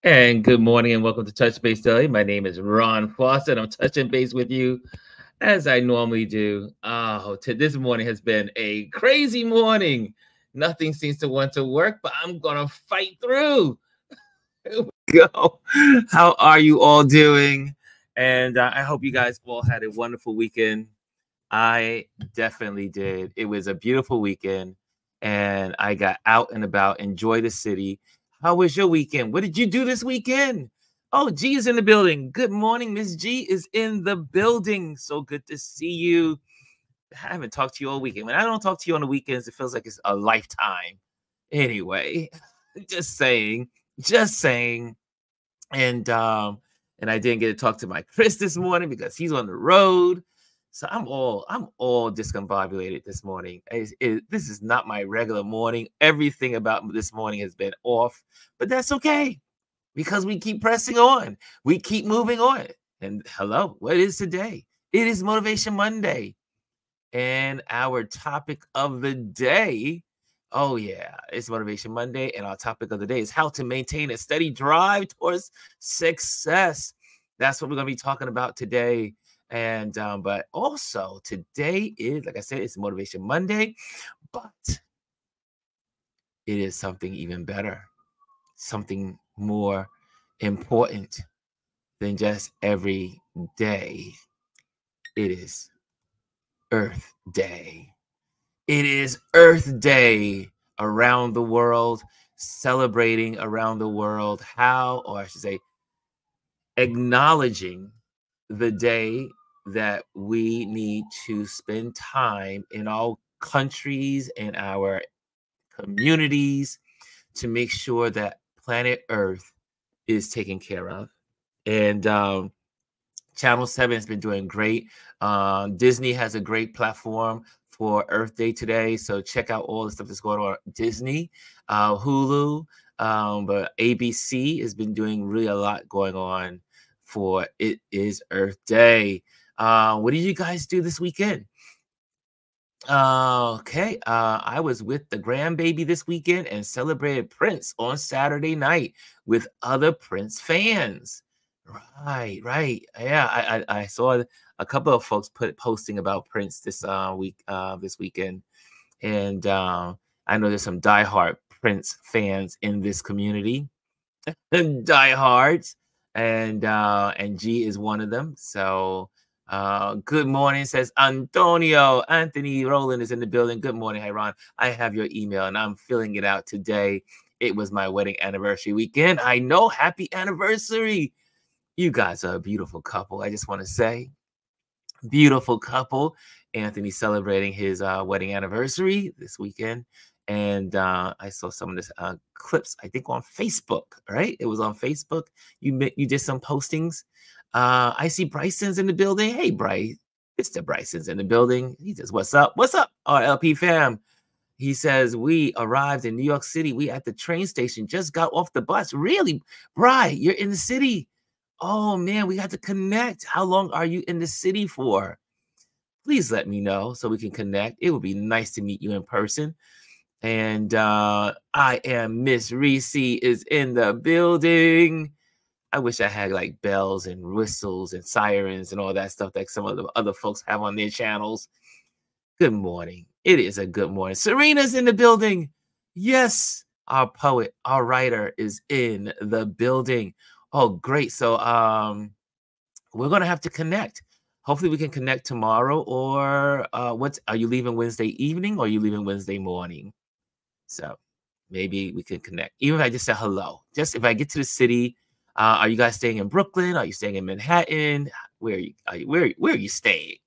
And good morning and welcome to Touch Base Daily. My name is Ron Foster and I'm touching base with you as I normally do. This morning has been a crazy morning. Nothing seems to want to work, but I'm going to fight through. Here we go. How are you all doing? And I hope you guys all had a wonderful weekend. I definitely did. It was a beautiful weekend and I got out and about, enjoy the city. How was your weekend? What did you do this weekend? Oh, G is in the building. Good morning. Miss G is in the building. So good to see you. I haven't talked to you all weekend. When I don't talk to you on the weekends, it feels like it's a lifetime. Anyway, just saying, just saying. And I didn't get to talk to my Chris this morning because he's on the road. So I'm all discombobulated this morning. This is not my regular morning. Everything about this morning has been off, but that's okay because we keep pressing on. We keep moving on. And hello, what is today? It is Motivation Monday. And our topic of the day, oh yeah, it's Motivation Monday. And our topic of the day is how to maintain a steady drive towards success. That's what we're going to be talking about today. And but also today is, like I said, it's Motivation Monday, but it is something even better, something more important than just every day. It is Earth Day. It is Earth Day around the world, celebrating around the world how, or I should say, acknowledging the day that we need to spend time in our countries and our communities to make sure that planet Earth is taken care of. And Channel 7 has been doing great. Disney has a great platform for Earth Day today. So check out all the stuff that's going on. Disney, Hulu, but ABC has been doing really a lot going on for It Is Earth Day. What did you guys do this weekend? Okay. I was with the grandbaby this weekend and celebrated Prince on Saturday night with other Prince fans. Right, right. Yeah, I saw a couple of folks posting about Prince this weekend, and I know there's some diehard Prince fans in this community, diehards, and G is one of them. So good morning, says Antonio. Anthony Rowland is in the building. Good morning, hi Ron. I have your email and I'm filling it out today. It was my wedding anniversary weekend. I know, happy anniversary. You guys are a beautiful couple. I just want to say, beautiful couple. Anthony celebrating his wedding anniversary this weekend. And I saw some of this clips, I think on Facebook, right? It was on Facebook. You did some postings. I see Bryson's in the building. Hey, Bryce. Mr. Bryson's in the building. He says, what's up? What's up, RLP fam? He says, we arrived in New York City. We at the train station, just got off the bus. Really? Bry, you're in the city. Oh, man, we got to connect. How long are you in the city for? Please let me know so we can connect. It would be nice to meet you in person. And I am Miss Reese is in the building. I wish I had like bells and whistles and sirens and all that stuff that some of the other folks have on their channels. Good morning. It is a good morning. Serena's in the building. Yes, our poet, our writer is in the building. Oh, great. So we're going to have to connect. Hopefully we can connect tomorrow, or are you leaving Wednesday evening or are you leaving Wednesday morning? So maybe we can connect. Even if I just say hello, just if I get to the city, are you guys staying in Brooklyn? Are you staying in Manhattan? Where are you staying?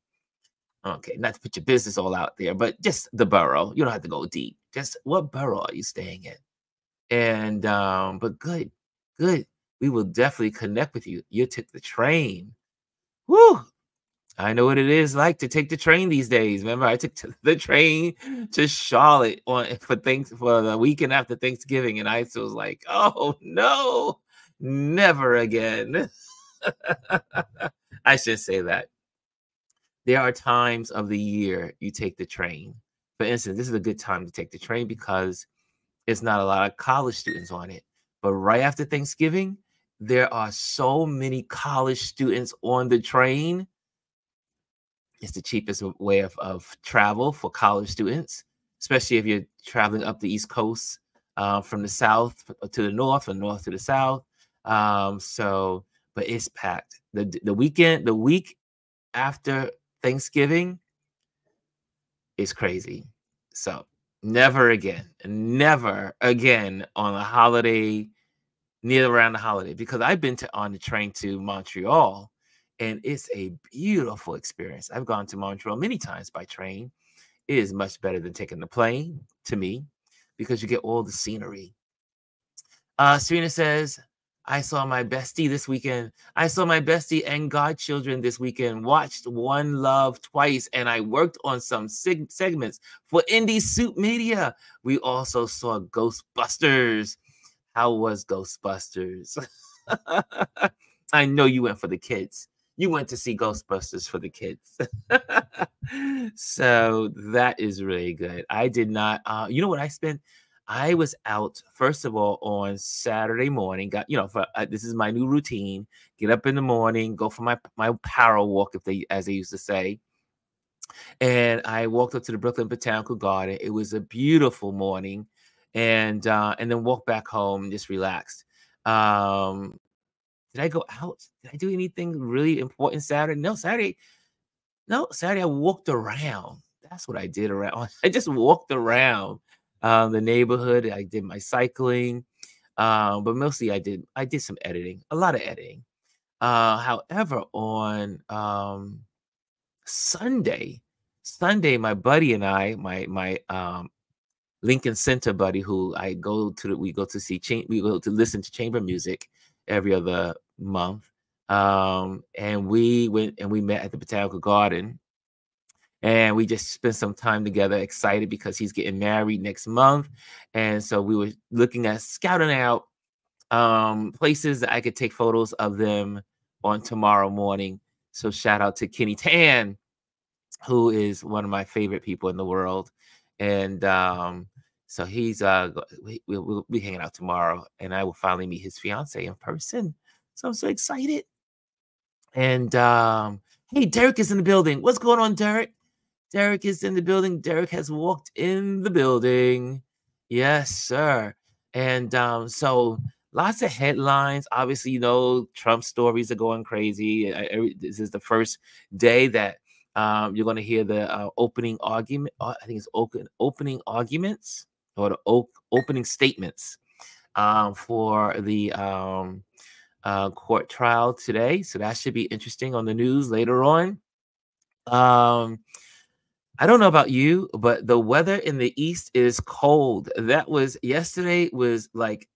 Okay, not to put your business all out there, but just the borough. You don't have to go deep. Just what borough are you staying in? And but good. We will definitely connect with you. You took the train. Woo! I know what it is like to take the train these days. Remember, I took the train to Charlotte for the weekend after Thanksgiving, and I was like, "Oh no, never again." I should say that. There are times of the year you take the train. For instance, this is a good time to take the train because it's not a lot of college students on it. But right after Thanksgiving, there are so many college students on the train. It's the cheapest way of travel for college students, especially if you're traveling up the East Coast from the south to the north or north to the south. So, but it's packed. The week after Thanksgiving is crazy. So never again on a holiday, near around the holiday, because I've been on the train to Montreal, and it's a beautiful experience. I've gone to Montreal many times by train. It is much better than taking the plane to me because you get all the scenery. Serena says, I saw my bestie this weekend. I saw my bestie and godchildren this weekend. Watched One Love twice, and I worked on some segments for Indie Soup Media. We also saw Ghostbusters. How was Ghostbusters? I know you went for the kids. You went to see Ghostbusters for the kids. So that is really good. I did not, you know what I spent? I was out, first of all, on Saturday morning. Got, this is my new routine. Get up in the morning, go for my power walk, as they used to say. And I walked up to the Brooklyn Botanical Garden. It was a beautiful morning, and then walked back home, just relaxed. Did I go out? Did I do anything really important Saturday? No, Saturday I walked around. That's what I did around. I just walked around the neighborhood. I did my cycling, but mostly I did some editing, a lot of editing. However, on Sunday, my buddy and I, my Lincoln Center buddy, who we go to listen to chamber music every other month. And we went and we met at the Botanical Garden, and we just spent some time together, excited because he's getting married next month. And so we were looking at scouting out places that I could take photos of them on tomorrow morning. So shout out to Kenny Tan, who is one of my favorite people in the world. And so we'll be hanging out tomorrow, and I will finally meet his fiance in person. So I'm so excited. And hey, Derek is in the building. What's going on, Derek? Derek is in the building. Derek has walked in the building. Yes, sir. And so lots of headlines. Obviously, Trump stories are going crazy. This is the first day that you're going to hear the opening argument. I think it's opening arguments or the opening statements for the court trial today. So that should be interesting on the news later on. I don't know about you, but the weather in the East is cold. Yesterday was like,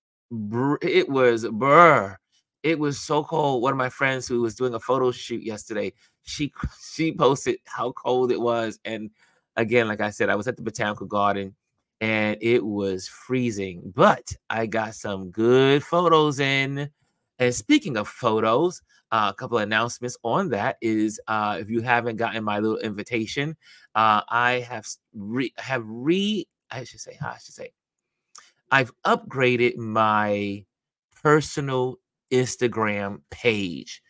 it was brr. It was so cold. One of my friends who was doing a photo shoot yesterday, she posted how cold it was. And again, like I said, I was at the Botanical Garden and it was freezing, but I got some good photos in. And speaking of photos, a couple of announcements on that is, if you haven't gotten my little invitation, I I've upgraded my personal Instagram page.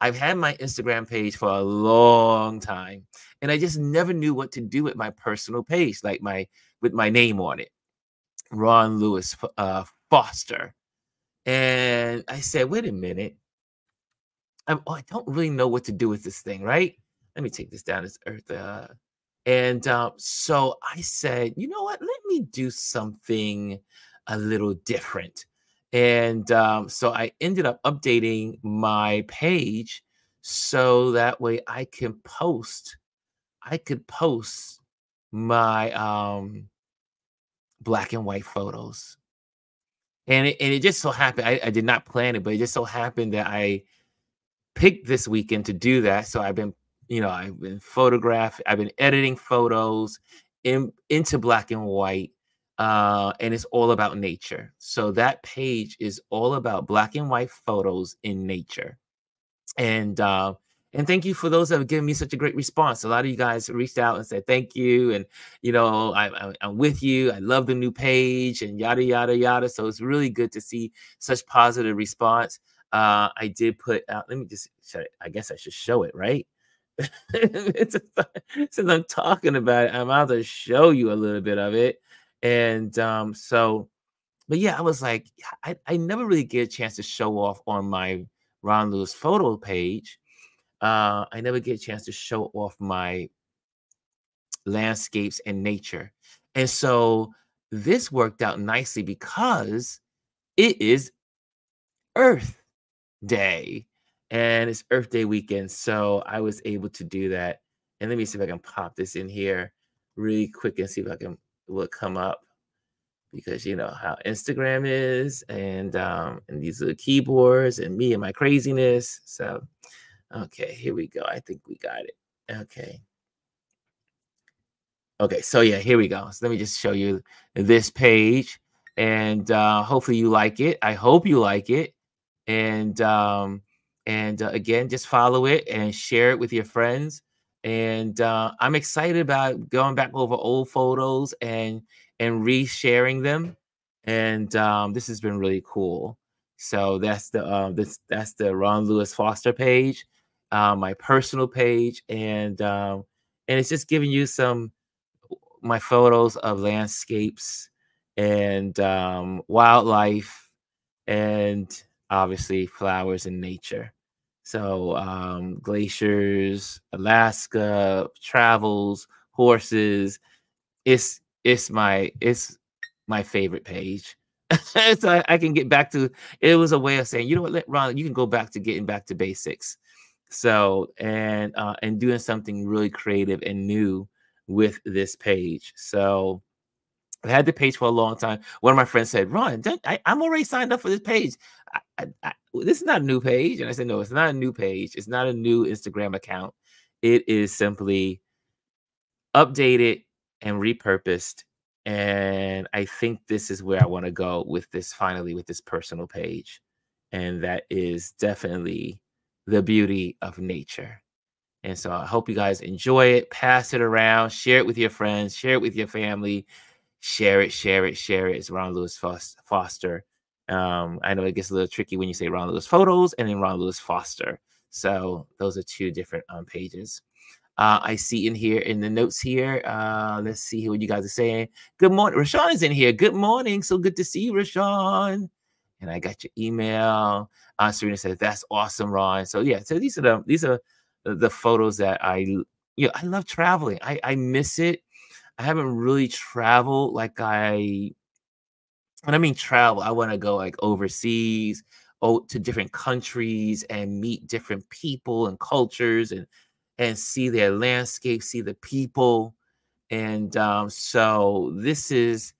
I've had my Instagram page for a long time, and I just never knew what to do with my personal page, like with my name on it, Ron Lewis Foster. And I said, wait a minute. I don't really know what to do with this thing, right? Let me take this down as earth. So I said, you know what? Let me do something a little different. And so I ended up updating my page so that way I could post my black and white photos. And it just so happened, I did not plan it, but it just so happened that I picked this weekend to do that. So I've been editing photos into black and white, and it's all about nature. So that page is all about black and white photos in nature. And And thank you for those that have given me such a great response. A lot of you guys reached out and said thank you, and I'm with you. I love the new page, and yada yada yada. So it's really good to see such positive response. I did put out. Let me just show it. I guess I should show it, right? It's since I'm talking about it, I'm out to show you a little bit of it. And but yeah, I was like, I never really get a chance to show off on my Ron Lewis photo page. I never get a chance to show off my landscapes and nature. And so this worked out nicely because it is Earth Day and it's Earth Day weekend. So I was able to do that. And let me see if I can pop this in here really quick and see if I can will come up, because you know how Instagram is, and these are the keyboards and me and my craziness. So okay, here we go. I think we got it. Okay. Okay, so yeah, here we go. So let me just show you this page, and hopefully you like it. I hope you like it, and again, just follow it and share it with your friends. And I'm excited about going back over old photos and resharing them. And this has been really cool. So that's the that's the Ron Lewis Foster page, my personal page, and it's just giving you some my photos of landscapes and wildlife and obviously flowers and nature. So glaciers, Alaska, travels, horses. It's my favorite page. So I can get back to it. Was a way of saying, you know what, Ron, you can go back to getting back to basics. So and doing something really creative and new with this page. So I had the page for a long time. One of my friends said, Ron, I'm already signed up for this page. This is not a new page. And I said, no, it's not a new page. It's not a new Instagram account. It is simply updated and repurposed. And I think this is where I want to go with this finally, with this personal page. And that is definitely the beauty of nature. And so I hope you guys enjoy it, pass it around, share it with your friends, share it with your family, share it, share it, share it. It's Ron Lewis Foster. I know it gets a little tricky when you say Ron Lewis Photos and then Ron Lewis Foster. So those are two different pages. I see in here in the notes here. Let's see what you guys are saying. Good morning. Rashawn is in here. Good morning. So good to see you, Rashawn. And I got your email. Serena said, that's awesome, Ron. So yeah, so these are the photos that I love traveling. I miss it. I haven't really traveled like when I mean travel, I want to go like overseas, to different countries and meet different people and cultures and see their landscape, see the people. And so this is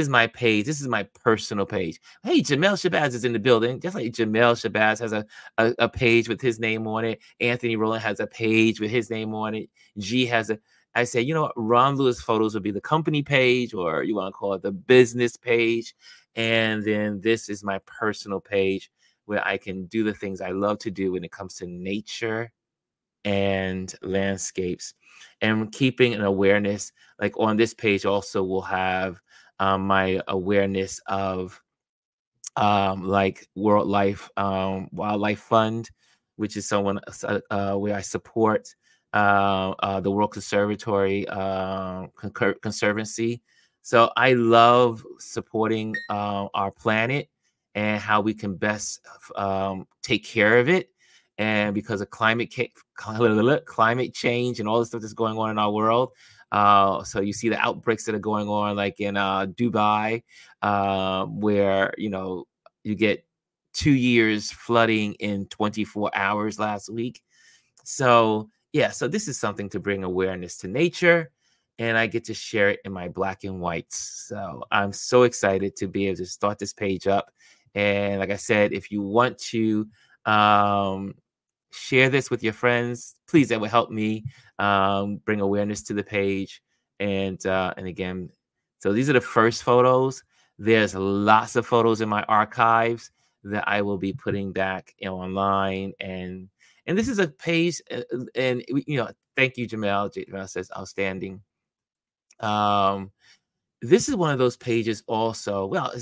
my page. This is my personal page. Hey, Jamel Shabazz is in the building. Just like Jamel Shabazz has a page with his name on it. Anthony Rowland has a page with his name on it. G has a. I say, you know what? Ron Lewis Photos would be the company page, or you want to call it the business page. And then this is my personal page where I can do the things I love to do when it comes to nature and landscapes, and keeping an awareness. Like on this page also will have my awareness of like Wildlife Fund, which is someone where I support the World Conservatory Conservancy. So I love supporting our planet and how we can best take care of it. And because of climate change and all the stuff that's going on in our world, so you see the outbreaks that are going on, like in Dubai, where you get 2 years flooding in 24 hours last week. So yeah, so this is something to bring awareness to nature, and I get to share it in my black and whites. So I'm so excited to be able to start this page up. And like I said, if you want to share this with your friends, please, that would help me bring awareness to the page. And again, so these are the first photos. There's lots of photos in my archives that I will be putting back online, and And this is a page, and thank you, Jamel. Jamel says outstanding. Um, this is one of those pages also. Well,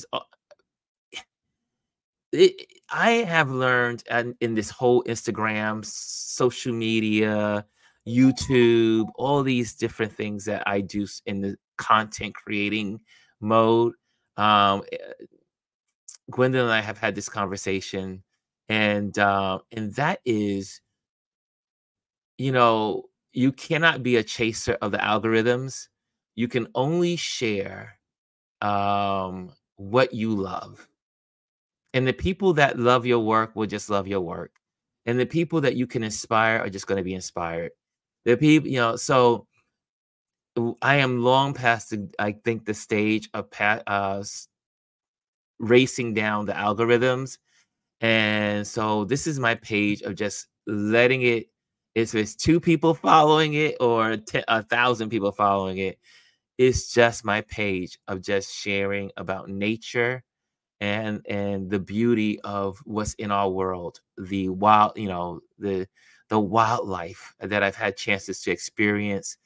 I have learned in this whole Instagram, social media, YouTube, all these different things that I do in the content creating mode. Eh, Gwendolyn and I have had this conversation, and that is, you cannot be a chaser of the algorithms. You can only share what you love. And the people that love your work will just love your work. And the people that you can inspire are just going to be inspired. The people, I am long past I think the stage of racing down the algorithms. And so this is my page of just letting it, if it's 2 people following it or 1,000 people following it, it's just my page of just sharing about nature and the beauty of what's in our world, the wild, the wildlife that I've had chances to experience,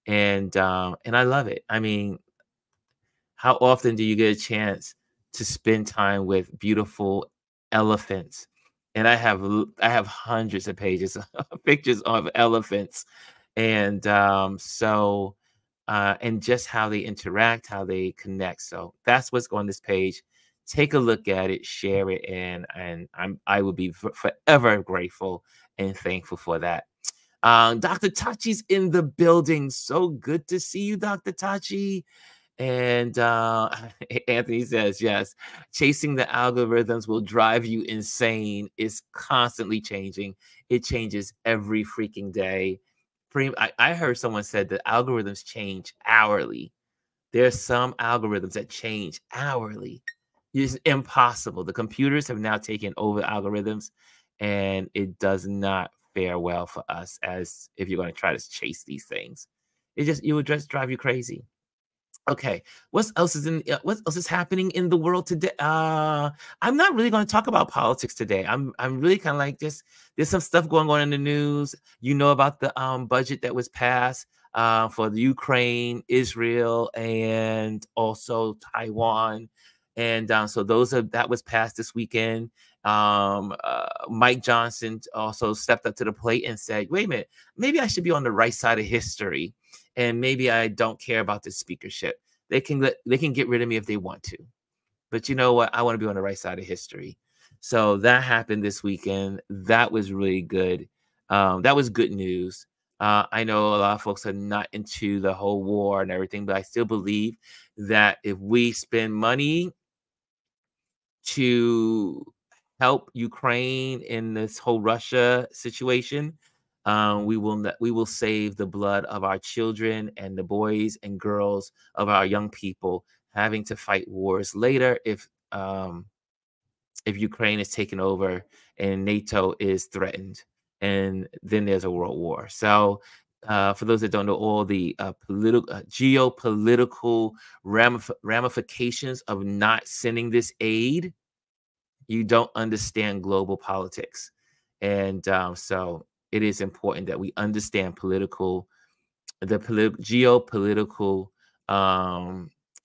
and I love it. I mean, how often do you get a chance to spend time with beautiful elephants? And I have hundreds of pages of pictures of elephants, and just how they interact, how they connect. So that's what's on this page. Take a look at it, share it, and I will be forever grateful and thankful for that. Dr. Tachi's in the building. So good to see you, Dr. Tachi. And Anthony says, yes, chasing the algorithms will drive you insane. It's constantly changing. It changes every freaking day. I heard someone said that algorithms change hourly. There's some algorithms that change hourly. It's impossible. The computers have now taken over algorithms, and it does not fare well for us as if you're going to try to chase these things. It would just drive you crazy. Okay, what else is happening in the world today? I'm not really going to talk about politics today. I'm really kind of like just there's some stuff going on in the news. You know about the budget that was passed for the Ukraine, Israel, and also Taiwan. And so that was passed this weekend. Mike Johnson also stepped up to the plate and said, "Wait a minute, maybe I should be on the right side of history." And maybe I don't care about the speakership. They can get rid of me if they want to. But you know what? I want to be on the right side of history. So that happened this weekend. That was really good. That was good news. I know a lot of folks are not into the whole war and everything, but I still believe that if we spend money to help Ukraine in this whole Russia situation, we will save the blood of our children and the boys and girls of our young people having to fight wars later if Ukraine is taken over and NATO is threatened, and then there's a world war. So for those that don't know all the geopolitical ramifications of not sending this aid, you don't understand global politics. And so it is important that we understand geopolitical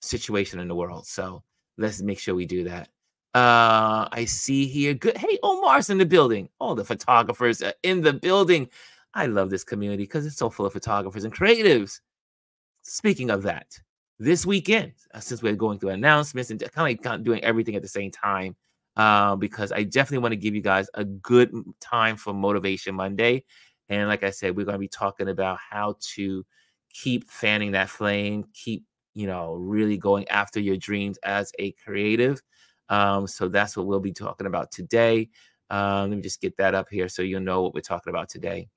situation in the world. So let's make sure we do that. I see here. Good. Hey, Omar's in the building. All the photographers are in the building. I love this community because it's so full of photographers and creatives. Speaking of that, this weekend, since we're going through announcements and kind of doing everything at the same time, because I definitely want to give you guys a good time for Motivation Monday. And like I said, we're going to be talking about how to keep fanning that flame, keep, really going after your dreams as a creative. So that's what we'll be talking about today. Let me just get that up here so you'll know what we're talking about today.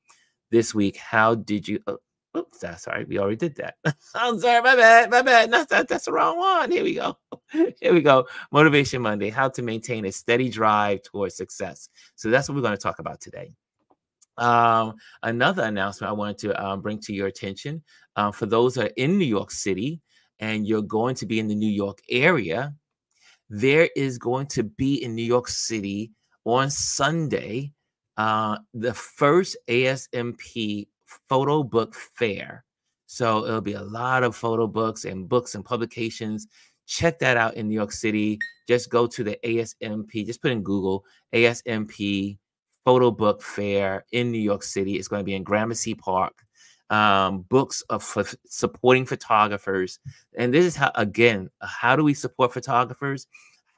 This week, how did you... Oops, sorry, we already did that. I'm sorry, my bad. No, that's the wrong one. Here we go. Here we go. Motivation Monday, how to maintain a steady drive towards success. So that's what we're going to talk about today. Another announcement I wanted to bring to your attention, for those that are in New York City and you're going to be in the New York area, there is going to be in New York City on Sunday the first ASMP photo book fair. So it'll be a lot of photo books and publications. Check that out in New York City. Just go to the ASMP, just put in Google ASMP photo book fair in New York City. It's going to be in Gramercy Park. Books of supporting photographers. And this is how, again, how do we support photographers?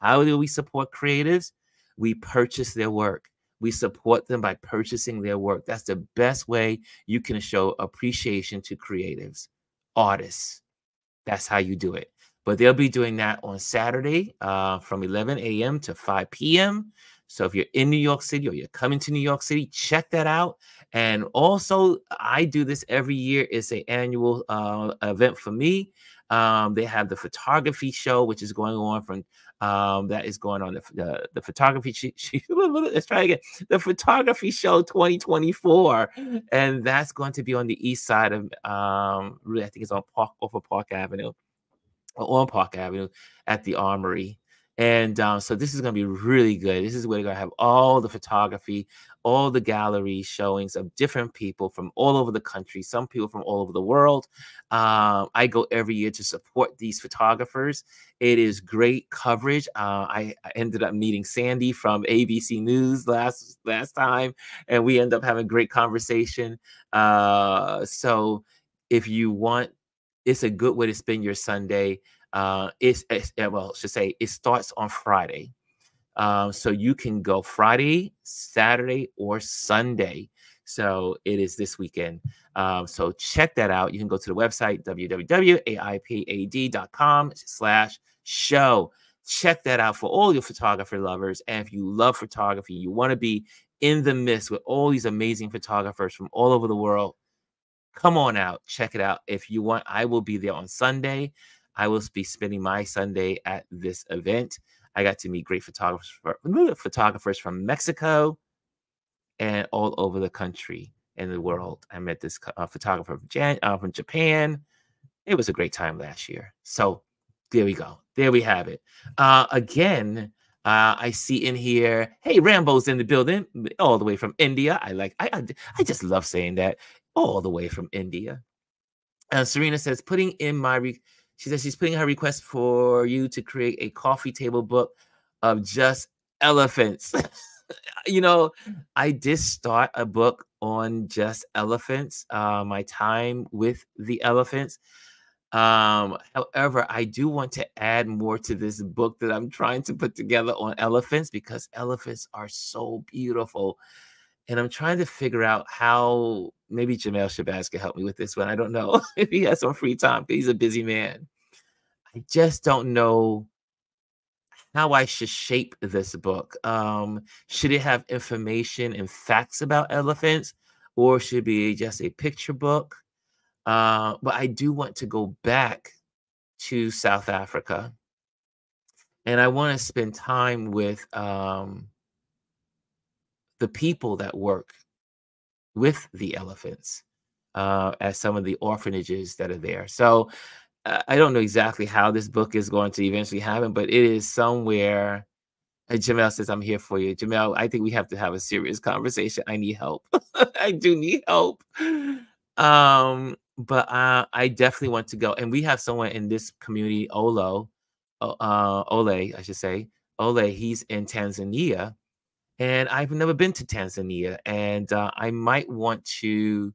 How do we support creatives? We purchase their work. We support them by purchasing their work. That's the best way you can show appreciation to creatives, artists. That's how you do it. But they'll be doing that on Saturday from 11 a.m. to 5 p.m. So if you're in New York City or you're coming to New York City, check that out. And also, I do this every year. It's an annual event for me. They have the photography show, which is going on from that is going on the photography. Let's try again. The photography show 2024, and that's going to be on the east side of I think it's on Park Avenue, on Park Avenue at the Armory. And so this is going to be really good. This is where they're going to have all the photography, all the gallery showings of different people from all over the country, some people from all over the world. I go every year to support these photographers. It is great coverage. I ended up meeting Sandy from ABC News last time, and we end up having a great conversation. So if you want, it's a good way to spend your Sunday. Well, I should say it starts on Friday. So you can go Friday, Saturday, or Sunday. So it is this weekend. So check that out. You can go to the website, www.aipad.com/show. Check that out for all your photographer lovers. And if you love photography, you want to be in the midst with all these amazing photographers from all over the world, come on out. Check it out. If you want, I will be there on Sunday. I will be spending my Sunday at this event. I got to meet great photographers from Mexico and all over the country and the world. I met this photographer from Japan. It was a great time last year. So there we go. There we have it. Again, I see in here, hey, Rambo's in the building, all the way from India. I just love saying that, all the way from India. Serena says, she says she's putting her request for you to create a coffee table book of just elephants. You know, I did start a book on just elephants, my time with the elephants. However, I do want to add more to this book that I'm trying to put together on elephants, because elephants are so beautiful. And I'm trying to figure out how, maybe Jamel Shabazz can help me with this one. I don't know if he has some free time, because he's a busy man. I just don't know how I should shape this book. Should it have information and facts about elephants, or should it be just a picture book? But I do want to go back to South Africa, and I want to spend time with the people that work with the elephants at some of the orphanages that are there. So I don't know exactly how this book is going to eventually happen, but it is somewhere. Jamel says, I'm here for you. Jamel, I think we have to have a serious conversation. I need help. I do need help. But I definitely want to go. And we have someone in this community, Ole, I should say. Ole, he's in Tanzania. And I've never been to Tanzania. And I might want to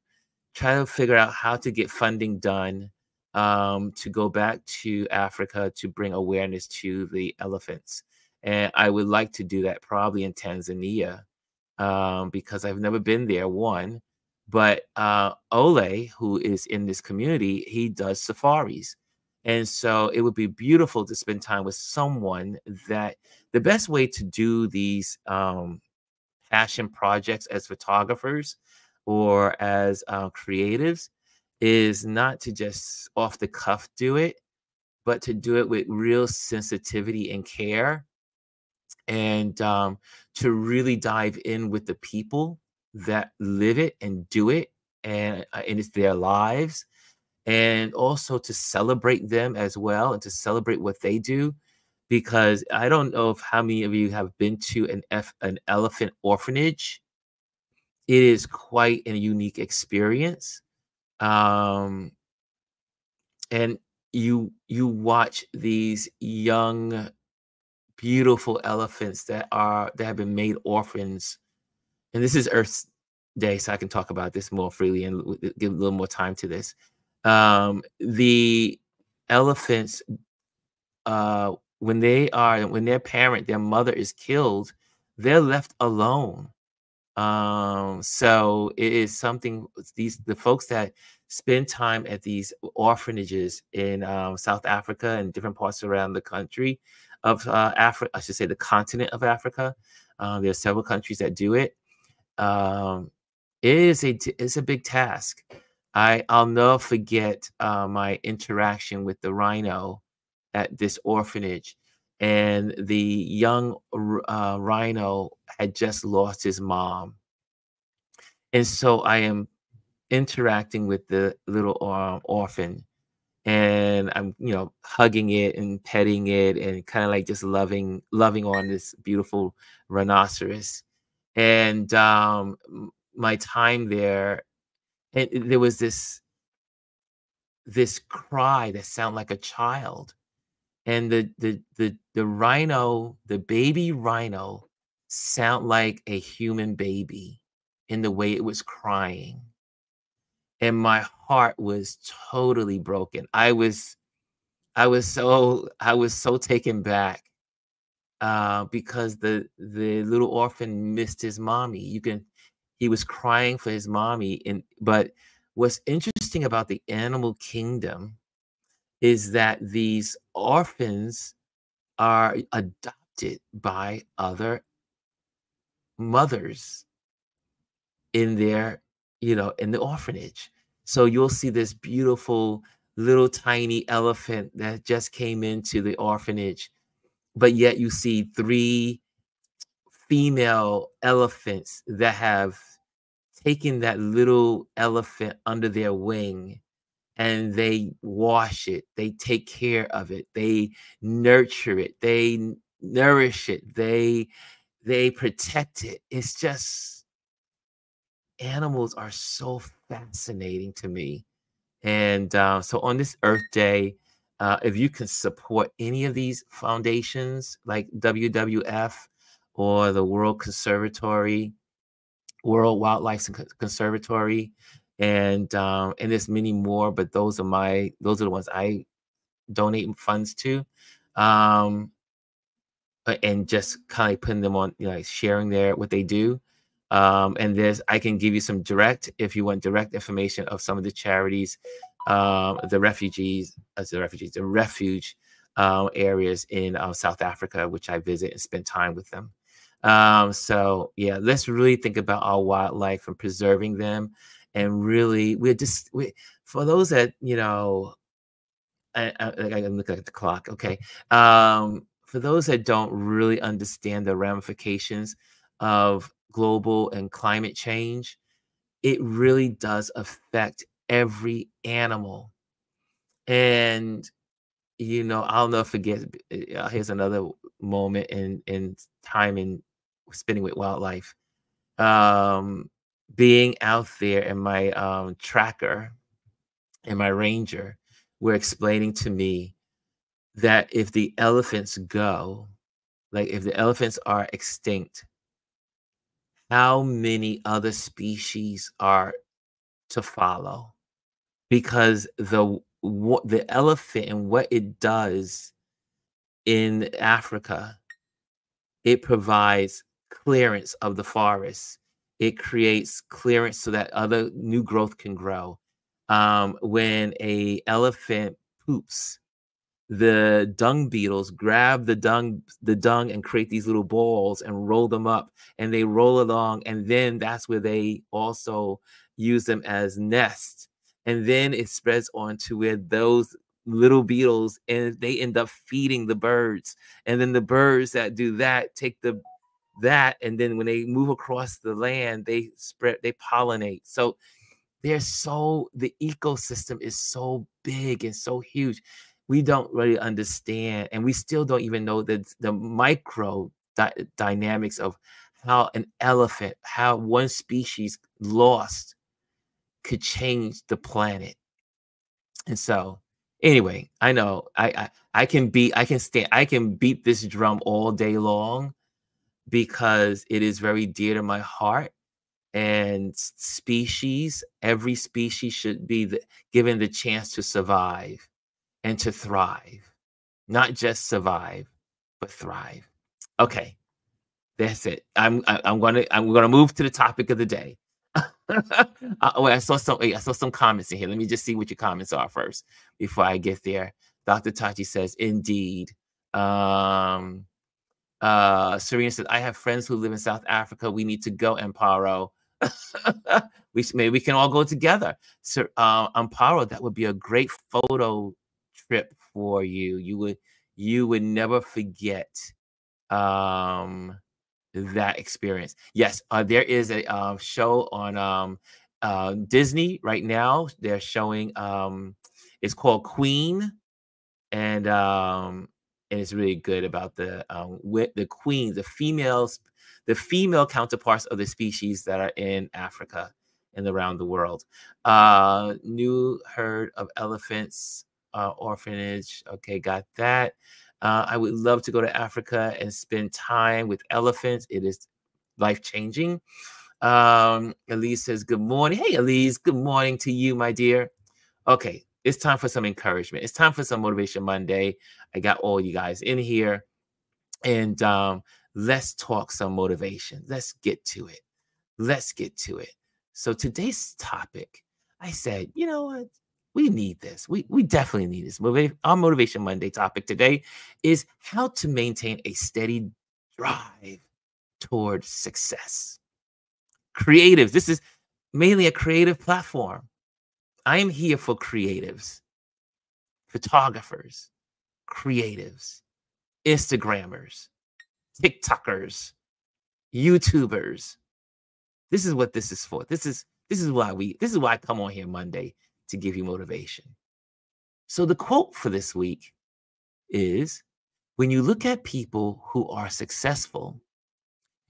try to figure out how to get funding done to go back to Africa to bring awareness to the elephants. And I would like to do that probably in Tanzania because I've never been there, one. But Ole, who is in this community, he does safaris. And so it would be beautiful to spend time with someone that the best way to do these passion projects as photographers or as creatives is not to just off the cuff do it, but to do it with real sensitivity and care, and to really dive in with the people that live it and do it, and it's their lives, and also to celebrate them as well and to celebrate what they do. Because I don't know if how many of you have been to an elephant orphanage. it is quite a unique experience. Um, and you watch these young, beautiful elephants that have been made orphans. And this is Earth Day, so I can talk about this more freely and give a little more time to this. The elephants, when their parent, their mother is killed, they're left alone. So it is something the folks that spend time at these orphanages in South Africa and different parts around the country of Africa, I should say the continent of Africa. There are several countries that do it. Um, it's a big task. I'll never forget my interaction with the rhino at this orphanage, and the young rhino had just lost his mom, and so I am interacting with the little orphan, and I'm hugging it and petting it and kind of like just loving on this beautiful rhinoceros, and my time there, and there was this cry that sounded like a child, and the rhino, the baby rhino, sound like a human baby in the way it was crying, and my heart was totally broken. I was so taken back because the little orphan missed his mommy. He was crying for his mommy, and but what's interesting about the animal kingdom is that these orphans are adopted by other mothers in in the orphanage. So you'll see this beautiful little tiny elephant that just came into the orphanage, but yet you see three female elephants that have taken that little elephant under their wing, and they wash it, they take care of it, they nurture it, they nourish it, they protect it. It's just, animals are so fascinating to me. And so on this Earth Day, if you can support any of these foundations like WWF or the World Wildlife Conservatory, and there's many more, but those are the ones I donate funds to. Um, and just kind of putting them on, like sharing what they do. And I can give you some if you want direct information of some of the charities, the refuge areas in South Africa, which I visit and spend time with them. So yeah, let's really think about our wildlife and preserving them. And really, for those that, I'm looking at the clock. Okay. For those that don't really understand the ramifications of global and climate change, it really does affect every animal. And I'll never forget. Here's another moment in time in spending with wildlife. Being out there in my tracker and my ranger were explaining to me that if the elephants go, like if the elephants are extinct, how many other species are to follow? Because the elephant and what it does in Africa, it provides clearance of the forest. It creates clearance so that other new growth can grow. When a elephant poops, the dung beetles grab the dung and create these little balls and roll them up, and they roll along, and then that's where they also use them as nests, and then it spreads on to where those little beetles, and they end up feeding the birds, and then the birds that do that take that, and then when they move across the land, they pollinate. So the ecosystem is so big and so huge. We don't really understand, and we still don't even know the micro dynamics of how an elephant, how one species lost could change the planet. And so, anyway, I know I can beat this drum all day long because it is very dear to my heart. And every species should be given the chance to survive and to thrive, not just survive, but thrive. Okay, that's it. I'm gonna move to the topic of the day. Wait, I saw some comments in here. Let me just see what your comments are first before I get there. Dr. Tachi says, indeed. Serena said, I have friends who live in South Africa. We need to go, Amparo. Maybe we can all go together. So, Amparo, that would be a great photo trip for you. You would never forget that experience. Yes, there is a show on Disney right now. They're showing it's called Queen, and it's really good about the queens, the female counterparts of the species that are in Africa and around the world. New herd of elephants orphanage. Okay, got that. I would love to go to Africa and spend time with elephants. It is life-changing. Elise says, good morning. Hey, Elise, good morning to you, my dear. Okay, it's time for some encouragement. It's time for some Motivation Monday. I got all you guys in here. And let's talk some motivation. Let's get to it. Let's get to it. So today's topic, I said, you know what? We need this. We definitely need this. Our Motivation Monday topic today is how to maintain a steady drive towards success. Creatives. This is mainly a creative platform. I am here for creatives, photographers, creatives, Instagrammers, TikTokers, YouTubers. This is what this is for. This is why I come on here Monday to give you motivation. So the quote for this week is, when you look at people who are successful,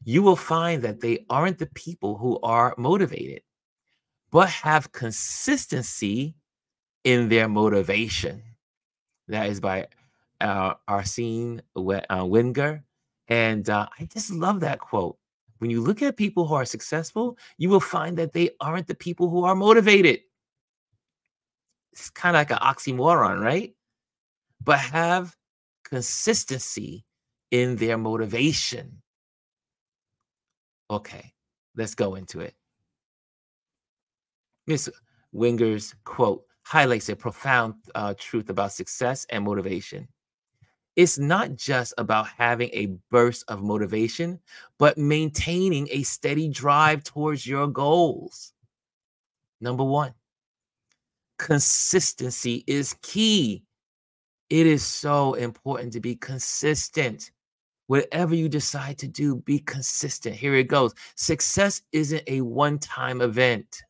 you will find that they aren't the people who are motivated, but have consistency in their motivation. That is by Arsene Wenger. And I just love that quote. When you look at people who are successful, you will find that they aren't the people who are motivated. It's kind of like an oxymoron, right? But have consistency in their motivation. Okay, let's go into it. Miss Wenger's quote highlights a profound truth about success and motivation. It's not just about having a burst of motivation, but maintaining a steady drive towards your goals. Number one, consistency is key. It is so important to be consistent. Whatever you decide to do, be consistent. Here it goes. Success isn't a one-time event.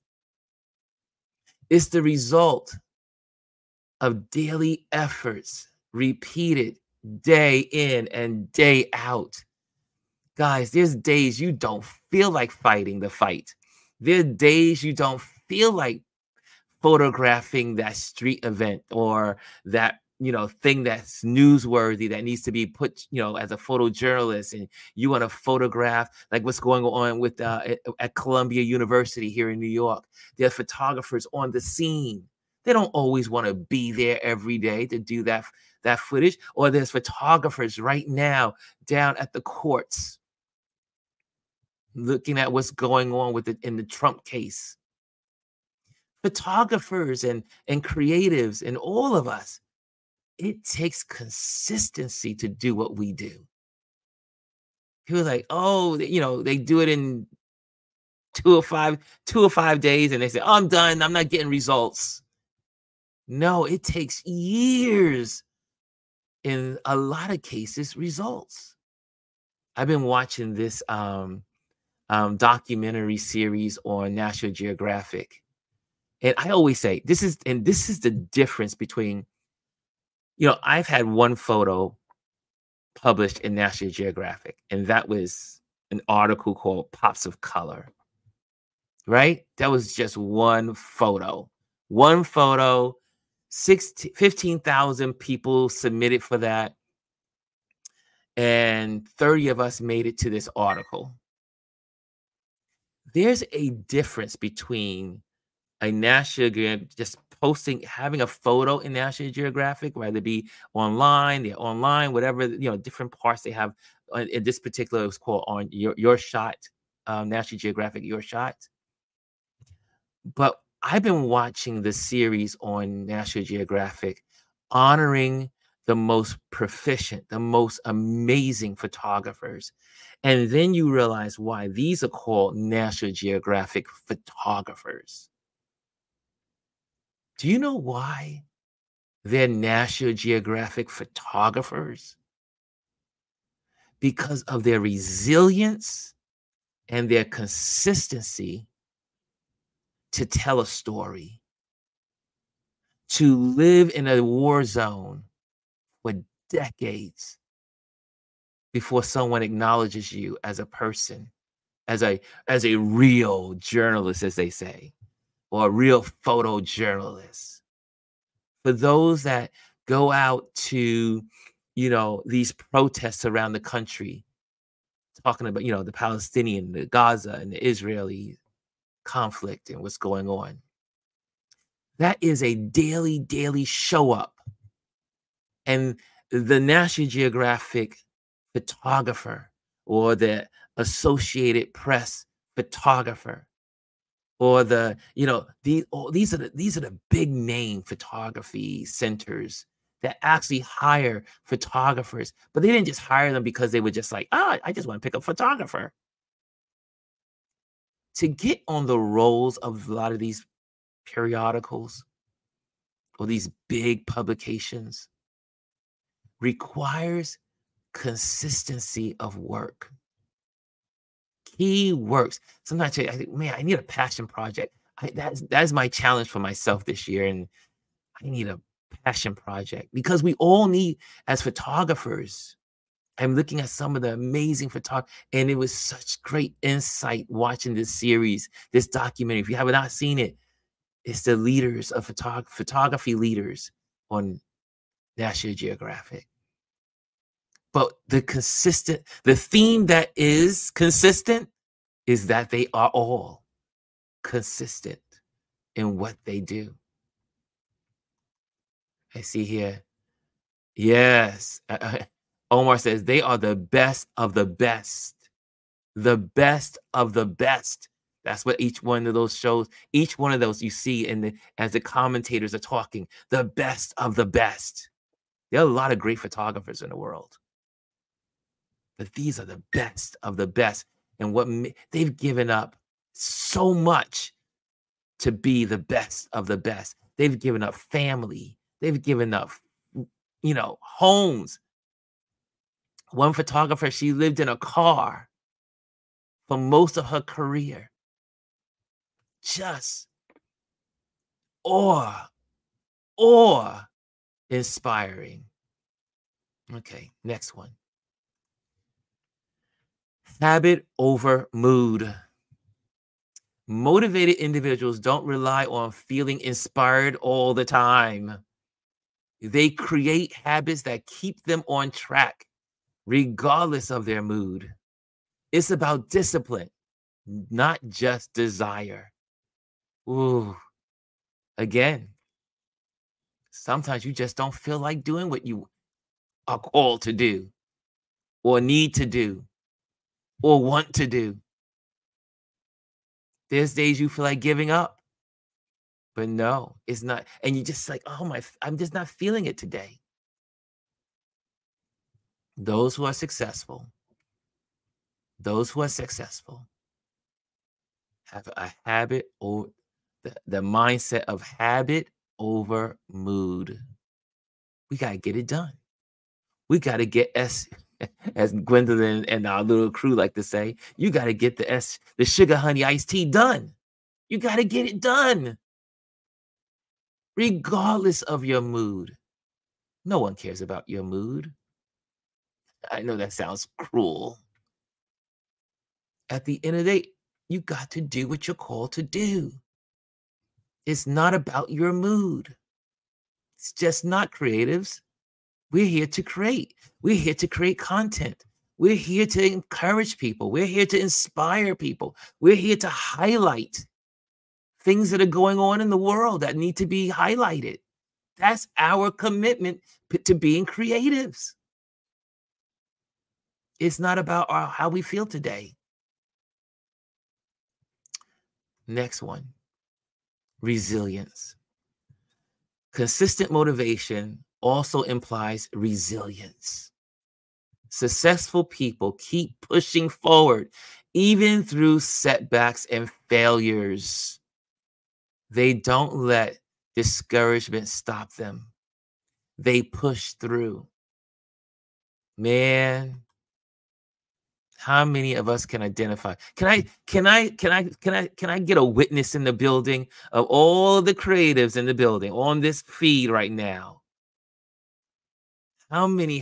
It's the result of daily efforts, repeated day in and day out. Guys, there's days you don't feel like fighting the fight. There are days you don't feel like photographing that street event or that, thing that's newsworthy that needs to be put, as a photojournalist, and you want to photograph like what's going on with at Columbia University here in New York. There are photographers on the scene. They don't always want to be there every day to do that footage. Or there's photographers right now down at the courts looking at what's going on in the Trump case. Photographers and creatives and all of us, it takes consistency to do what we do. People are like, oh, they do it in 2 or 5 days, and they say, oh, I'm done. I'm not getting results. No, it takes years. In a lot of cases, results. I've been watching this documentary series on National Geographic. And I always say, this is the difference between, I've had one photo published in National Geographic, and that was an article called Pops of Color, right? That was just one photo. One photo, 15,000 people submitted for that, and 30 of us made it to this article. There's a difference between a National Geographic just posting, having a photo in National Geographic, whether it be online, they're online, whatever, different parts they have. In this particular, it was called on your shot, National Geographic, Your Shot. But I've been watching the series on National Geographic, honoring the most proficient, the most amazing photographers. And then you realize why these are called National Geographic photographers. Do you know why they're National Geographic photographers? Because of their resilience and their consistency to tell a story, to live in a war zone for decades before someone acknowledges you as a person, as a real journalist, as they say, or a real photojournalist. For those that go out to, these protests around the country, talking about, the Palestinian, the Gaza, and the Israeli conflict and what's going on. That is a daily show up. And the National Geographic photographer or the Associated Press photographer or these are the big name photography centers that actually hire photographers, but they didn't just hire them because they were just like, I just want to pick a photographer. To get on the rolls of a lot of these periodicals or these big publications requires consistency of work. Key works. Sometimes I think, man, I need a passion project. That's my challenge for myself this year. And I need a passion project because we all need, as photographers, I'm looking at some of the amazing photographers, and it was such great insight watching this series, this documentary. If you have not seen it, it's the leaders of photography leaders on National Geographic. But the theme that is consistent is that they are all consistent in what they do. I see here. Yes. Omar says they are the best of the best. The best of the best. That's what each one of those shows, each one of those you see as the commentators are talking, the best of the best. There are a lot of great photographers in the world, but these are the best of the best. And they've given up so much to be the best of the best. They've given up family. They've given up, homes. One photographer, she lived in a car for most of her career. Just inspiring. Okay, next one. Habit over mood. Motivated individuals don't rely on feeling inspired all the time. They create habits that keep them on track, regardless of their mood. It's about discipline, not just desire. Ooh, again, sometimes you just don't feel like doing what you are called to do, or need to do, or want to do. There's days you feel like giving up, but no, it's not. And you just like, I'm just not feeling it today. Those who are successful have a habit or the mindset of habit over mood. We got to get it done. We got to get as Gwendolyn and our little crew like to say, you got to get the sugar honey iced tea done. You got to get it done. Regardless of your mood. No one cares about your mood. I know that sounds cruel. At the end of the day, you got to do what you're called to do. It's not about your mood. It's just not, creatives. We're here to create. We're here to create content. We're here to encourage people. We're here to inspire people. We're here to highlight things that are going on in the world that need to be highlighted. That's our commitment to being creatives. It's not about how we feel today. Next one, resilience. Consistent motivation also implies resilience. Successful people keep pushing forward, even through setbacks and failures. They don't let discouragement stop them. They push through. Man, how many of us can identify? Can I get a witness in the building of all the creatives in the building on this feed right now? How many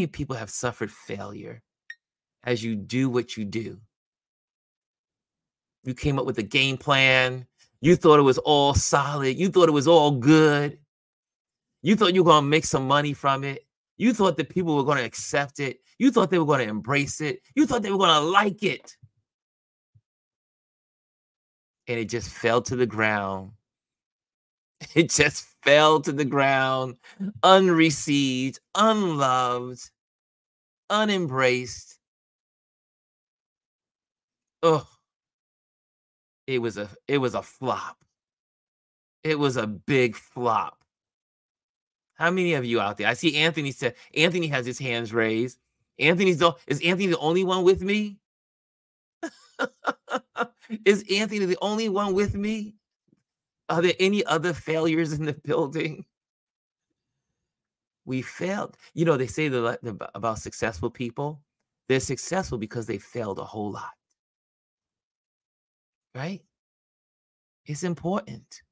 people have suffered failure as you do what you do? You came up with a game plan. You thought it was all solid. You thought it was all good. You thought you were going to make some money from it. You thought that people were going to accept it. You thought they were going to embrace it. You thought they were going to like it. And it just fell to the ground. It just fell to the ground, unreceived, unloved, unembraced. Oh, it was a flop. It was a big flop. How many of you out there? I see Anthony said, Anthony has his hands raised. Is Anthony the only one with me? Is Anthony the only one with me? Are there any other failures in the building? We failed. You know, they say about successful people, they're successful because they failed a whole lot. Right? It's important.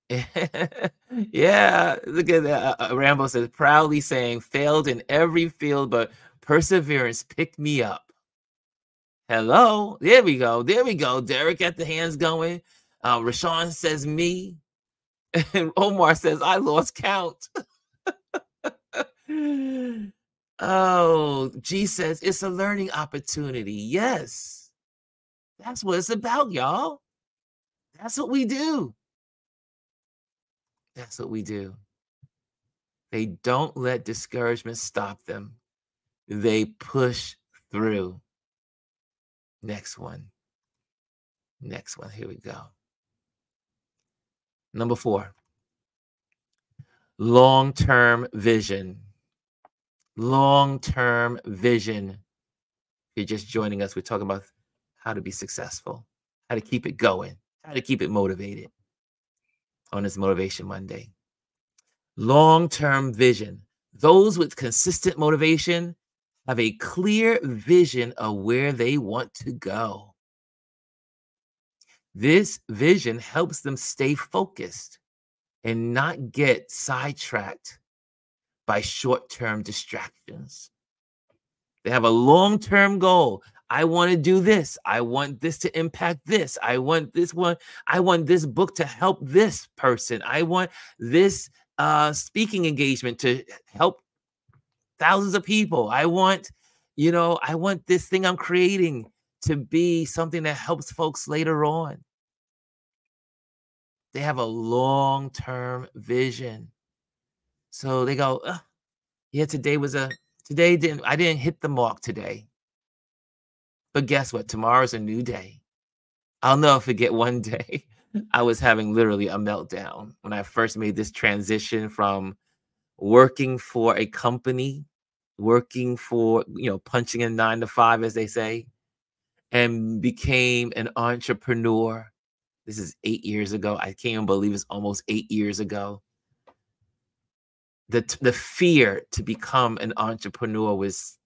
Yeah, look at that. Rambo says, proudly saying, failed in every field, but perseverance picked me up. Hello. There we go. There we go. Derek got the hands going. Rashawn says me. And Omar says, I lost count. Oh, G says, it's a learning opportunity. Yes. That's what it's about, y'all. That's what we do. That's what we do. They don't let discouragement stop them. They push through. Next one. Next one. Here we go. Number 4. Long-term vision. Long-term vision. If you're just joining us, we're talking about how to be successful, how to keep it going, how to keep it motivated on this Motivation Monday. Long-term vision. Those with consistent motivation have a clear vision of where they want to go. This vision helps them stay focused and not get sidetracked by short-term distractions. They have a long-term goal. I want to do this. I want this to impact this. I want this one. I want this book to help this person. I want this speaking engagement to help thousands of people. I want this thing I'm creating to be something that helps folks later on. They have a long-term vision. So they go, yeah, I didn't hit the mark today. But guess what? Tomorrow's a new day. I'll never forget one day I was having literally a meltdown when I first made this transition from working for a company, working for, punching in 9 to 5, as they say, and became an entrepreneur. This is 8 years ago. I can't even believe it's almost 8 years ago. The fear to become an entrepreneur was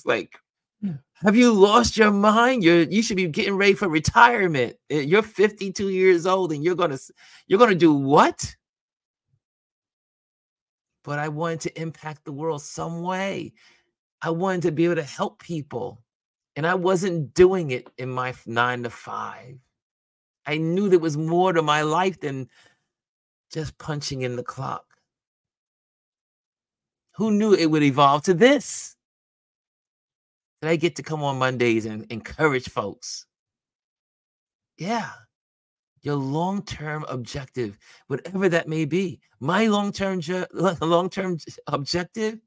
like, have you lost your mind? You should be getting ready for retirement. You're 52 years old and you're gonna do what? But I wanted to impact the world some way. I wanted to be able to help people. And I wasn't doing it in my 9 to 5. I knew there was more to my life than just punching in the clock. Who knew it would evolve to this? That I get to come on Mondays and encourage folks. Yeah. Your long-term objective, whatever that may be. My long-term objective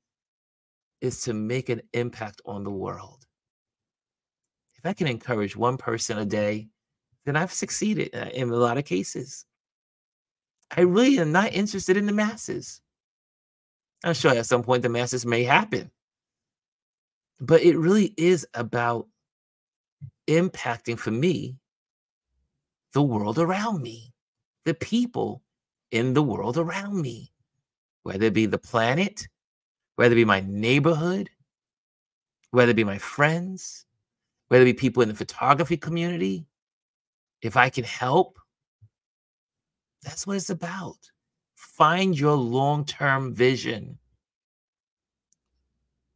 is to make an impact on the world. If I can encourage one person a day, then I've succeeded in a lot of cases. I really am not interested in the masses. I'm sure at some point the masses may happen, but it really is about impacting, for me, the world around me, the people in the world around me, whether it be the planet, whether it be my neighborhood, whether it be my friends, whether it be people in the photography community. If I can help, that's what it's about. Find your long-term vision.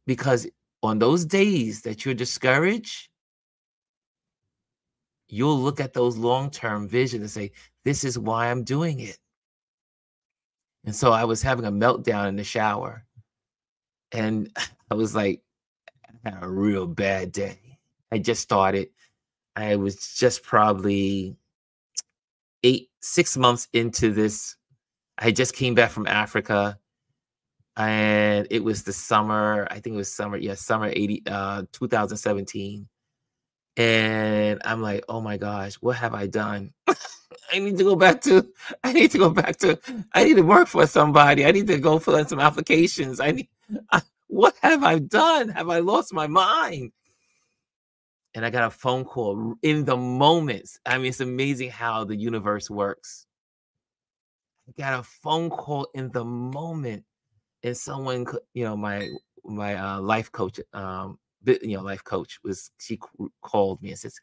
Because on those days that you're discouraged, you'll look at those long-term vision and say, this is why I'm doing it. And so I was having a meltdown in the shower. And I was like, I had a real bad day. I just started. I was just probably 6 months into this. I just came back from Africa. And it was the summer, I think it was summer, summer 2017. And I'm like, oh my gosh, what have I done? I need to work for somebody. I need to go fill in some applications. What have I done? Have I lost my mind? And I got a phone call in the moments. I mean, it's amazing how the universe works. I got a phone call in the moment. And someone, my life coach, she called me and says,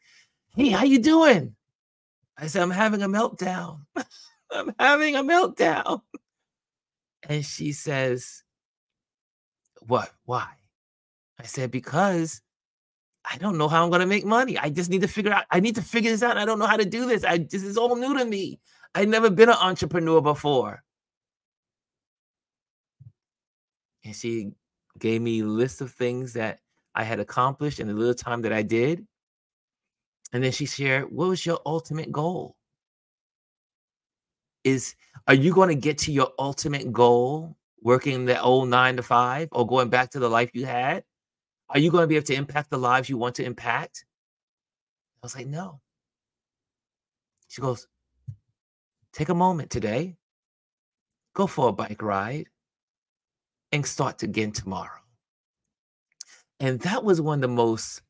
hey, how you doing? I said, I'm having a meltdown. I'm having a meltdown. And she says, what? Why? I said, because I don't know how I'm going to make money. I just need to figure this out. I don't know how to do this. This is all new to me. I've never been an entrepreneur before. And she gave me a list of things that I had accomplished in the little time that I did. And then she shared, what was your ultimate goal? Are you going to get to your ultimate goal working the old 9 to 5 or going back to the life you had? Are you going to be able to impact the lives you want to impact? I was like, no. She goes, take a moment today, go for a bike ride, and start again tomorrow. And that was one of the most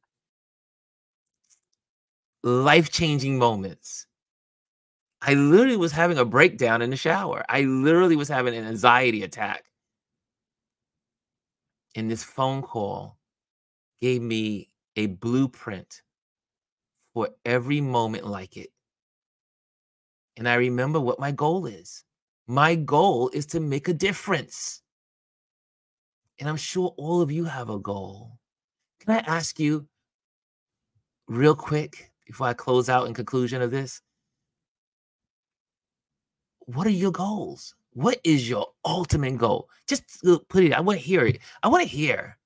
life-changing moments. I literally was having a breakdown in the shower. I literally was having an anxiety attack. And this phone call gave me a blueprint for every moment like it. And I remember what my goal is. My goal is to make a difference. And I'm sure all of you have a goal. Can I ask you real quick before I close out in conclusion of this? What are your goals? What is your ultimate goal? Just put it. I want to hear it. I want to hear.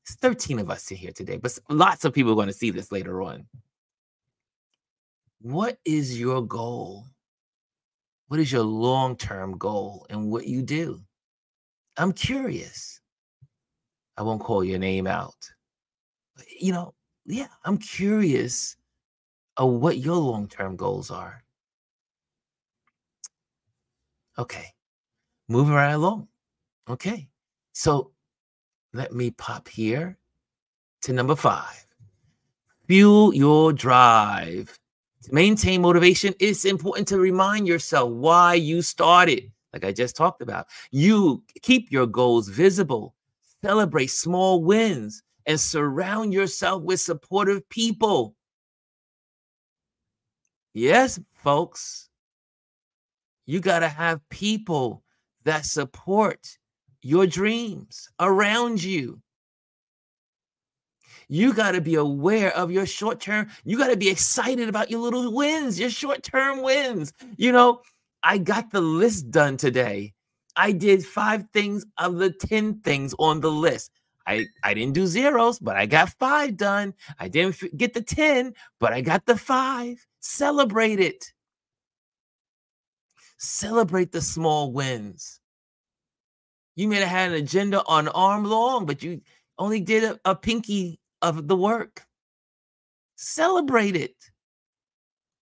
It's 13 of us here today, but lots of people are going to see this later on. What is your goal? What is your long-term goal and what you do? I'm curious. I won't call your name out. But, I'm curious of what your long-term goals are. Okay. Moving right along. Okay. So let me pop here to number 5. Fuel your drive. To maintain motivation, it's important to remind yourself why you started, like I just talked about. You keep your goals visible, celebrate small wins, and surround yourself with supportive people. Yes, folks, you got to have people that support your dreams around you. You got to be aware of your short term. You got to be excited about your little wins, your short term wins. I got the list done today. I did 5 things of the 10 things on the list. I didn't do zeros, but I got 5 done. I didn't get the 10, but I got the 5. Celebrate it. Celebrate the small wins. You may have had an agenda on arm long, but you only did a pinky of the work. Celebrate it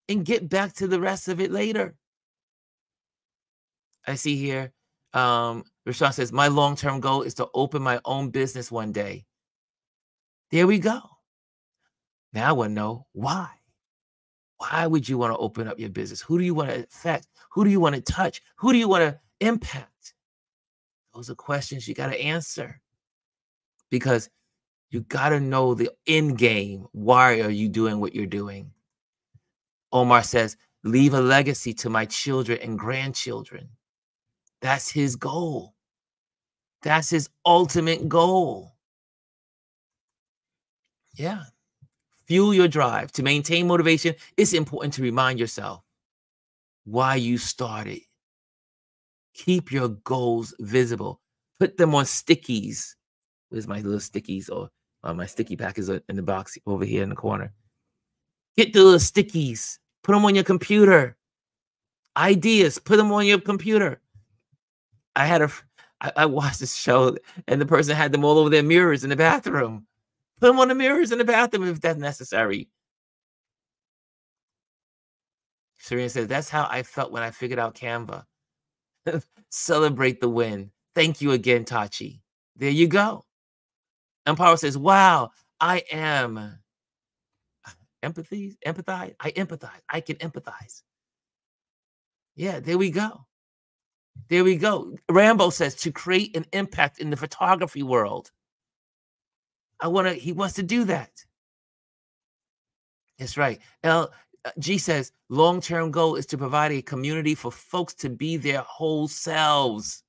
and get back to the rest of it later. I see here, Rashawn says, my long-term goal is to open my own business one day. There we go. Now I want to know why. Why would you want to open up your business? Who do you want to affect? Who do you want to touch? Who do you want to impact? Those are questions you got to answer, because you got to know the end game. Why are you doing what you're doing? Omar says, leave a legacy to my children and grandchildren. That's his goal. That's his ultimate goal. Yeah. Fuel your drive. To maintain motivation, it's important to remind yourself why you started. Keep your goals visible. Put them on stickies. Where's my little stickies? Or my sticky pack is in the box over here in the corner. Get the little stickies. Put them on your computer. Ideas. Put them on your computer. I watched this show, and the person had them all over their mirrors in the bathroom. Put them on the mirrors in the bathroom if that's necessary. Serena says, that's how I felt when I figured out Canva. Celebrate the win. Thank you again, Tachi. There you go. And Power says, wow, I am empathize. I empathize. I can empathize. Yeah, there we go. There we go. Rambo says, to create an impact in the photography world. He wants to do that. That's right. G says, long-term goal is to provide a community for folks to be their whole selves.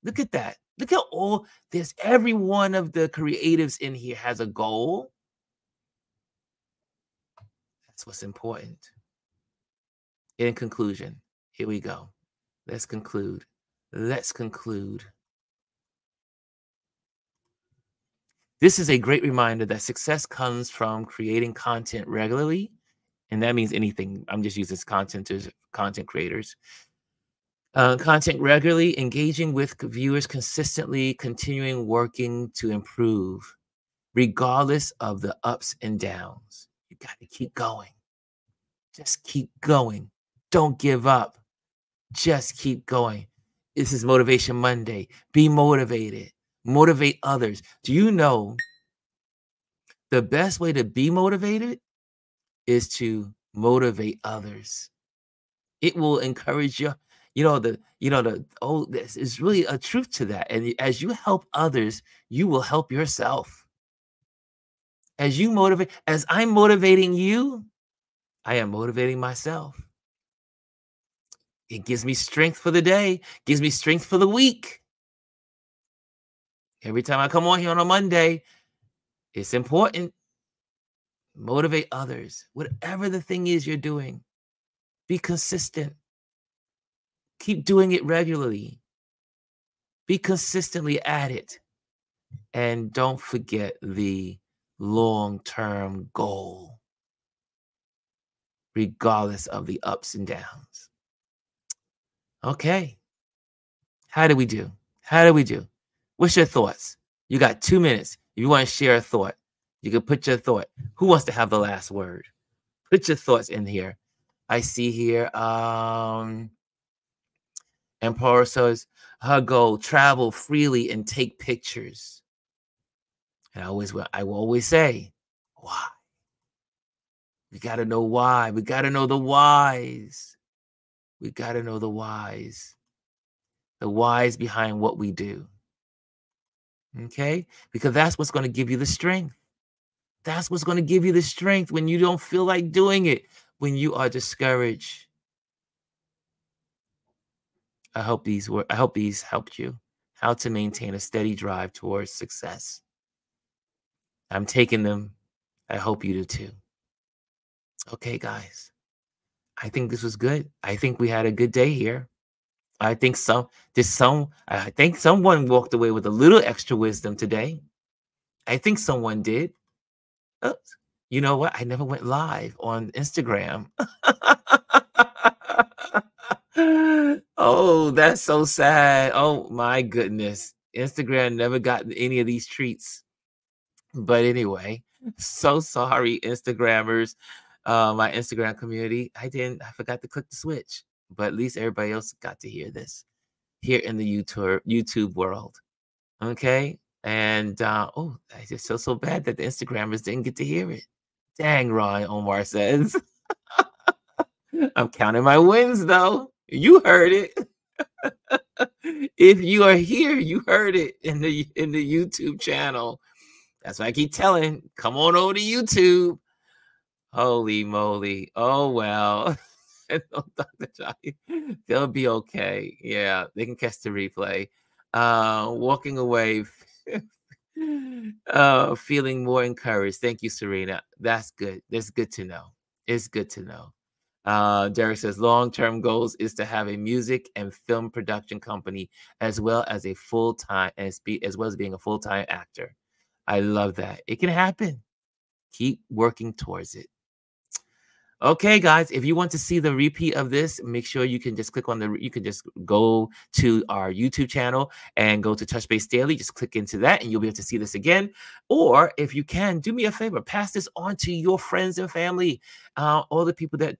Look at that. Look at every one of the creatives in here has a goal. That's what's important. In conclusion, here we go. Let's conclude. This is a great reminder that success comes from creating content regularly. And that means anything. I'm just using content creators. Content regularly, engaging with viewers consistently, continuing working to improve, regardless of the ups and downs. You got to keep going. Just keep going. Don't give up. Just keep going. This is Motivation Monday. Be motivated. Motivate others. Do you know the best way to be motivated is to motivate others? It will encourage you. This is really a truth to that. And as you help others, you will help yourself. As I'm motivating you, I am motivating myself. It gives me strength for the day, gives me strength for the week. Every time I come on here on a Monday, it's important. Motivate others. Whatever the thing is you're doing, be consistent. Keep doing it regularly. Be consistently at it. And don't forget the long-term goal, regardless of the ups and downs. Okay. How do we do? What's your thoughts? You got 2 minutes. If you want to share a thought, you can put your thought. Who wants to have the last word? Put your thoughts in here. I see here, Empower says, her goal, travel freely and take pictures. And I will always say, why? We got to know why. We got to know the whys. We got to know the whys. The whys behind what we do. Okay? Because that's what's going to give you the strength. That's what's going to give you the strength when you don't feel like doing it, when you are discouraged. I hope these helped you. How to maintain a steady drive towards success. I'm taking them. I hope you do too. Okay, guys. I think this was good. I think we had a good day here. I think I think someone walked away with a little extra wisdom today. I think someone did. Oops. You know what? I never went live on Instagram. Oh, that's so sad. Oh my goodness. Instagram never got any of these treats. But anyway, so sorry, Instagrammers, my Instagram community. I forgot to click the switch. But at least everybody else got to hear this here in the YouTube world. Okay. And oh, I just feel so bad that the Instagrammers didn't get to hear it. Dang, Ron Omar says. I'm counting my wins though. You heard it. If you are here, you heard it in the YouTube channel. That's why I keep telling. Come on over to YouTube. Holy moly. Oh well. Dr. Johnny, they'll be okay. Yeah, they can catch the replay. Walking away feeling more encouraged. Thank you, Serena. That's good. That's good to know. It's good to know. Derek says long-term goals is to have a music and film production company as well as a full-time as well as being a full-time actor. I love that. It can happen. Keep working towards it. Okay, guys, if you want to see the repeat of this, make sure you can just you can just go to our YouTube channel and go to Touch Base Daily. Just click into that and you'll be able to see this again. Or if you can, do me a favor, pass this on to your friends and family, all the people that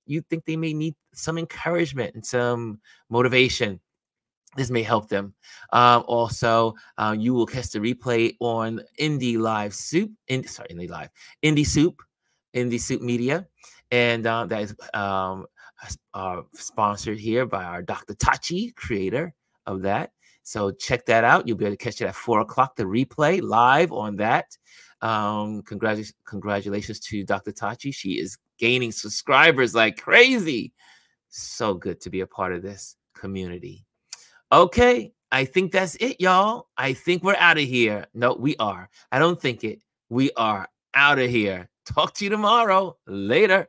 you think they may need some encouragement and some motivation. This may help them. Also, you will catch the replay on Indie Soup Media, and that is sponsored here by our Dr. Tachi, creator of that. So check that out. You'll be able to catch it at 4 o'clock, the replay live on that. Congratulations to Dr. Tachi. She is gaining subscribers like crazy. So good to be a part of this community. Okay, I think that's it, y'all. I think we're out of here. No, we are. I don't think it. We are out of here. Talk to you tomorrow. Later.